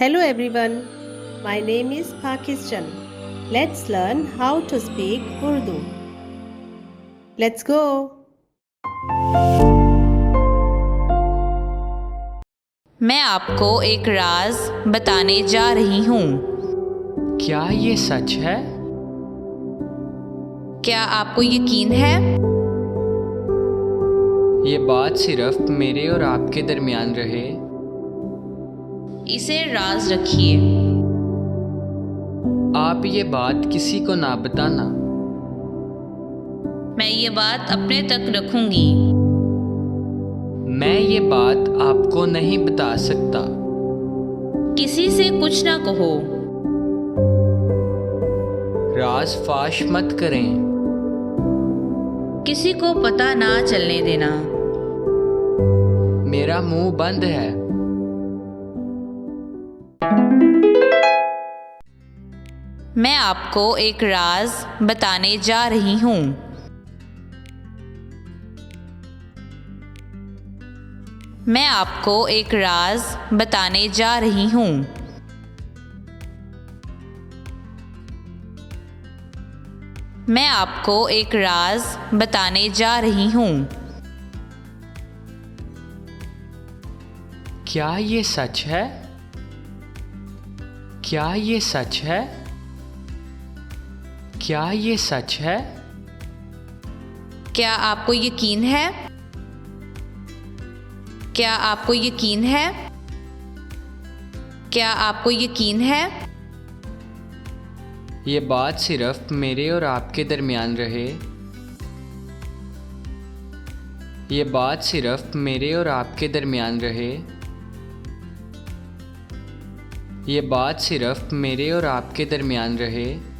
Hello everyone, my name is Pakistan. Let's learn how to speak Urdu. Let's go. मैं आपको एक राज बताने जा रही हूँ। क्या ये सच है? क्या आपको यकीन है? ये बात सिर्फ मेरे और आपके दरमियान रहे। इसे राज रखिए। आप ये बात किसी को ना बताना। मैं ये बात अपने तक रखूंगी। मैं ये बात आपको नहीं बता सकता। किसी से कुछ ना कहो। राज फाश मत करें। किसी को पता ना चलने देना। मेरा मुंह बंद है। मैं आपको एक राज बताने जा रही हूँ। मैं आपको एक राज बताने जा रही हूँ। मैं आपको एक राज बताने जा रही हूँ। क्या ये सच है? क्या ये सच है? क्या ये सच है? क्या आपको यकीन है? क्या आपको यकीन है? क्या आपको यकीन है? ये बात सिर्फ मेरे और आपके दरमियान रहे। ये बात सिर्फ मेरे और आपके दरमियान रहे। ये बात सिर्फ मेरे और आपके दरमियान रहे।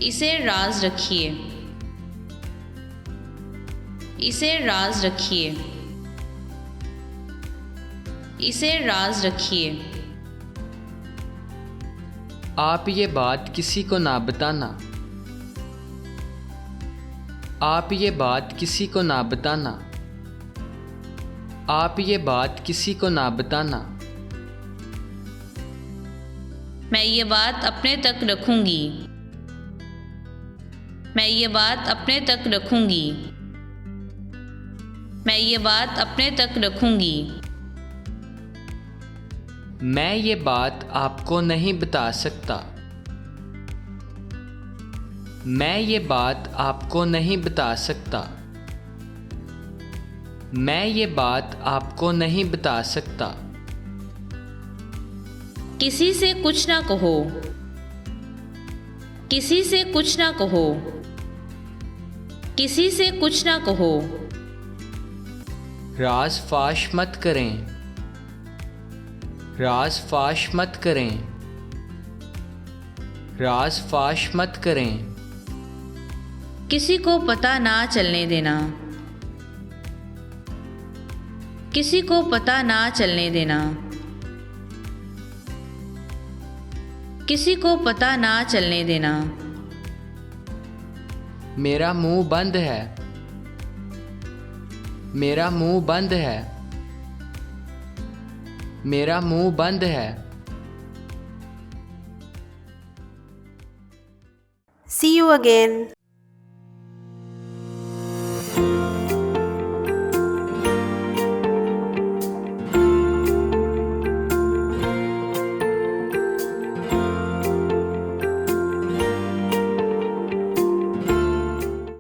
इसे राज रखिए। इसे राज रखिए। इसे राज रखिए। आप ये बात किसी को ना बताना। आप ये बात किसी को ना बताना। आप ये बात किसी को ना बताना। मैं ये बात अपने तक रखूंगी। मैं ये बात अपने तक रखूंगी। मैं ये बात अपने तक रखूंगी। मैं ये बात आपको नहीं बता सकता। मैं ये बात आपको नहीं बता सकता। मैं ये बात आपको नहीं बता सकता। किसी से कुछ ना कहो। किसी से कुछ ना कहो। किसी से कुछ ना कहो। राज फाश मत करें। राज फाश मत करें। राज फाश मत करें। किसी को पता ना चलने देना। किसी को पता ना चलने देना। किसी को पता ना चलने देना। मेरा मुंह बंद है। मेरा मुंह बंद है। मेरा मुंह बंद है। See you again.